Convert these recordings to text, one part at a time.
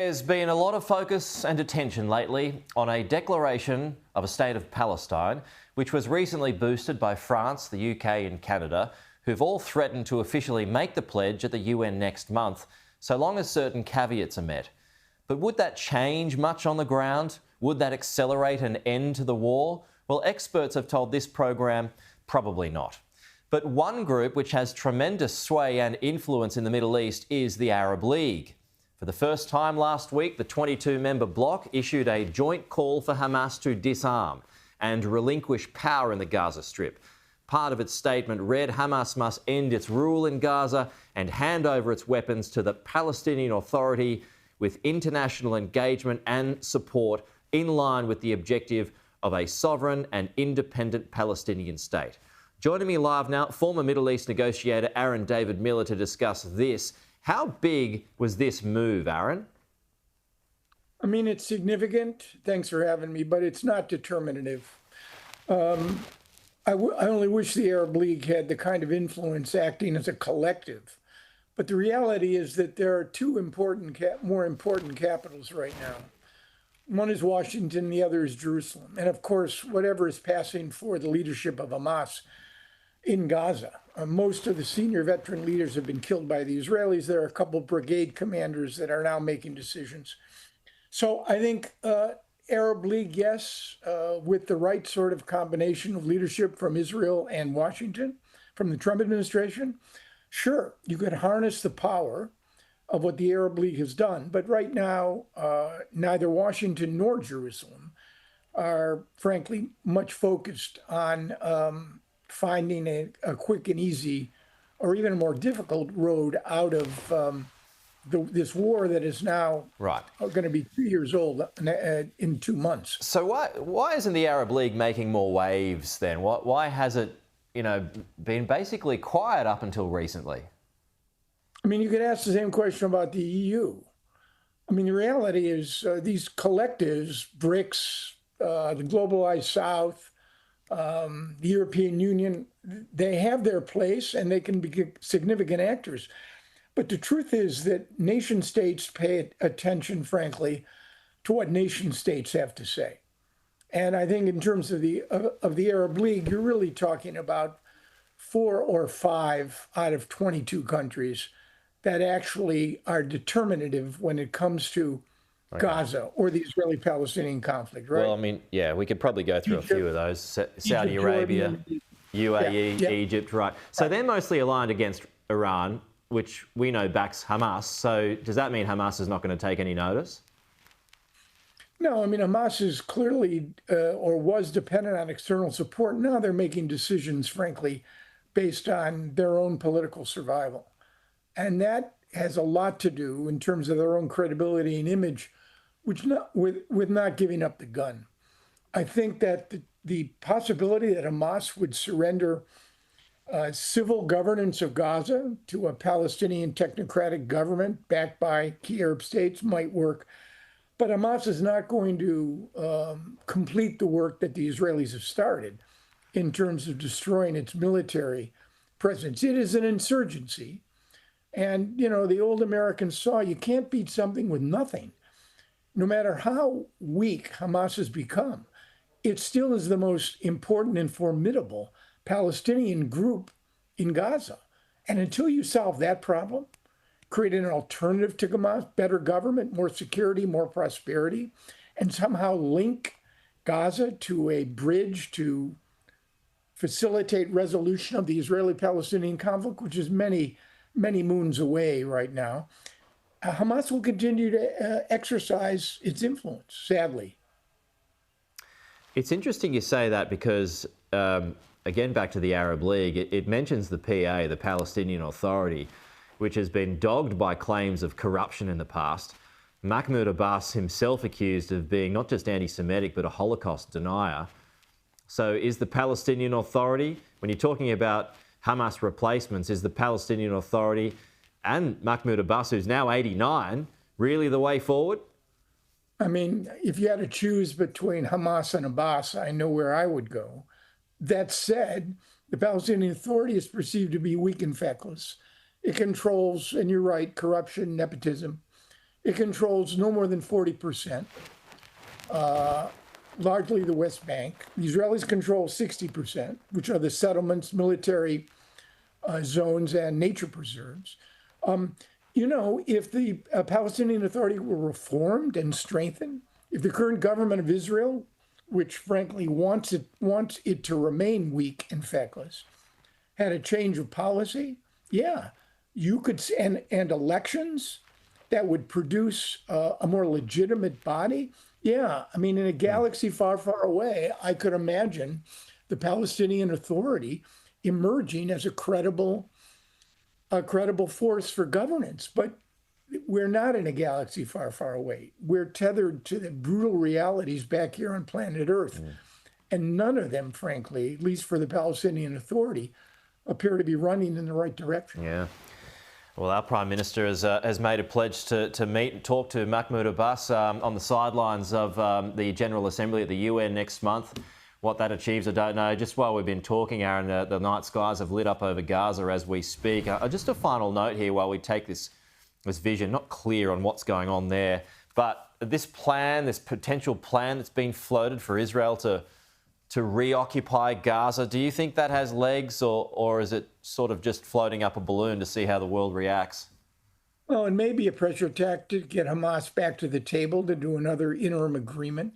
There's been a lot of focus and attention lately on a declaration of a state of Palestine, which was recently boosted by France, the UK and Canada, who've all threatened to officially make the pledge at the UN next month, so long as certain caveats are met. But would that change much on the ground? Would that accelerate an end to the war? Well, experts have told this program probably not. But one group which has tremendous sway and influence in the Middle East is the Arab League. For the first time last week, the 22-member bloc issued a joint call for Hamas to disarm and relinquish power in the Gaza Strip. Part of its statement read, Hamas must end its rule in Gaza and hand over its weapons to the Palestinian Authority with international engagement and support in line with the objective of a sovereign and independent Palestinian state. Joining me live now, former Middle East negotiator Aaron David Miller to discuss this. How big was this move, Aaron? I mean, it's significant. Thanks for having me, but it's not determinative. I only wish the Arab League had the kind of influence acting as a collective. But the reality is that there are two more important capitals right now. One is Washington, the other is Jerusalem. And of course, whatever is passing for the leadership of Hamas in Gaza. Most of the senior veteran leaders have been killed by the Israelis. There are a couple of brigade commanders that are now making decisions. So I think Arab League, yes, with the right sort of combination of leadership from Israel and Washington, from the Trump administration, sure, you could harness the power of what the Arab League has done. But right now, neither Washington nor Jerusalem are, frankly, much focused on finding a quick and easy, or even a more difficult road out of this war that is now going to be 2 years old in 2 months. So why isn't the Arab League making more waves then? Why has it, been basically quiet up until recently? I mean, you could ask the same question about the EU. I mean, the reality is these collectives, BRICS, the globalized South, the European Union, they have their place and they can be significant actors. But the truth is that nation states pay attention, frankly, to what nation states have to say. And I think in terms of the Arab League, you're really talking about 4 or 5 out of 22 countries that actually are determinative when it comes to Gaza or the Israeli-Palestinian conflict, right? Well, I mean, yeah, we could probably go through a few of those. Saudi Arabia, UAE, Egypt, right. So they're mostly aligned against Iran, which we know backs Hamas. So does that mean Hamas is not going to take any notice? No, I mean, Hamas is clearly or was dependent on external support. Now they're making decisions, frankly, based on their own political survival. And that has a lot to do in terms of their own credibility and image, with not giving up the gun. I think that the possibility that Hamas would surrender civil governance of Gaza to a Palestinian technocratic government backed by key Arab states might work. But Hamas is not going to complete the work that the Israelis have started in terms of destroying its military presence. It is an insurgency. And, the old Americans saw you can't beat something with nothing. No matter how weak Hamas has become, it still is the most important and formidable Palestinian group in Gaza. And until you solve that problem, create an alternative to Hamas, better government, more security, more prosperity, and somehow link Gaza to a bridge to facilitate resolution of the Israeli-Palestinian conflict, which is many moons away right now, Hamas will continue to exercise its influence, sadly. It's interesting you say that because, again, back to the Arab League, it mentions the PA, the Palestinian Authority, which has been dogged by claims of corruption in the past. Mahmoud Abbas himself accused of being not just anti-Semitic, but a Holocaust denier. So is the Palestinian Authority, when you're talking about Hamas replacements, is the Palestinian Authority and Mahmoud Abbas, who's now 89, really the way forward? I mean, if you had to choose between Hamas and Abbas, I know where I would go. That said, the Palestinian Authority is perceived to be weak and feckless. It controls, and you're right, corruption, nepotism. It controls no more than 40%, largely the West Bank. The Israelis control 60%, which are the settlements, military zones, and nature preserves. If the Palestinian Authority were reformed and strengthened, if the current government of Israel, which frankly wants it to remain weak and feckless, had a change of policy, yeah, you could, and elections that would produce a more legitimate body. Yeah, I mean, in a galaxy far, far away, I could imagine the Palestinian Authority emerging as a credible force for governance. But we're not in a galaxy far, far away. We're tethered to the brutal realities back here on planet Earth. And none of them, frankly, at least for the Palestinian Authority, appear to be running in the right direction. Yeah. Well, our Prime Minister has made a pledge to meet and talk to Mahmoud Abbas on the sidelines of the General Assembly at the UN next month. What that achieves, I don't know. Just while we've been talking, Aaron, the night skies have lit up over Gaza as we speak. Just a final note here while we take this vision, not clear on what's going on there, but this potential plan that's been floated for Israel to reoccupy Gaza, do you think that has legs, or is it sort of just floating up a balloon to see how the world reacts? Well, and maybe a pressure tactic to get Hamas back to the table to do another interim agreement.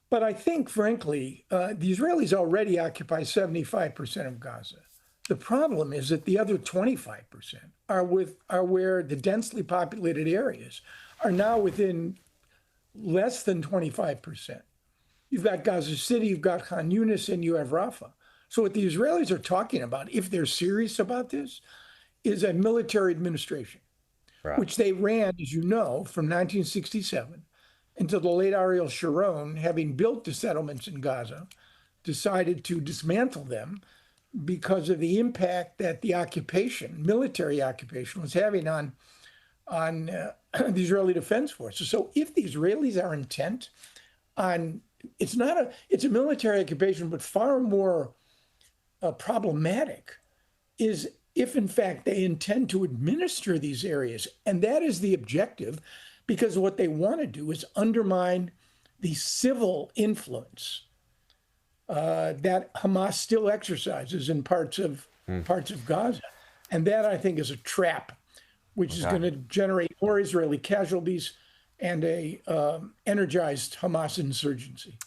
But I think, frankly, the Israelis already occupy 75% of Gaza. The problem is that the other 25% are where the densely populated areas are now within less than 25%. You've got Gaza City, you've got Khan Yunis, and you have Rafah. So what the Israelis are talking about, if they're serious about this, is a military administration, right, which they ran, as you know, from 1967 until the late Ariel Sharon, having built the settlements in Gaza, decided to dismantle them because of the impact that the military occupation, was having on the Israeli Defense Forces. So if the Israelis are intent on, it's a military occupation, but far more problematic is if in fact they intend to administer these areas. And that is the objective, because what they want to do is undermine the civil influence that Hamas still exercises in parts of Gaza. And that, I think, is a trap, which is going to generate more Israeli casualties and a energized Hamas insurgency.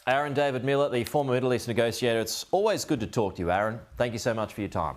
Aaron David Miller, the former Middle East negotiator. It's always good to talk to you, Aaron. Thank you so much for your time.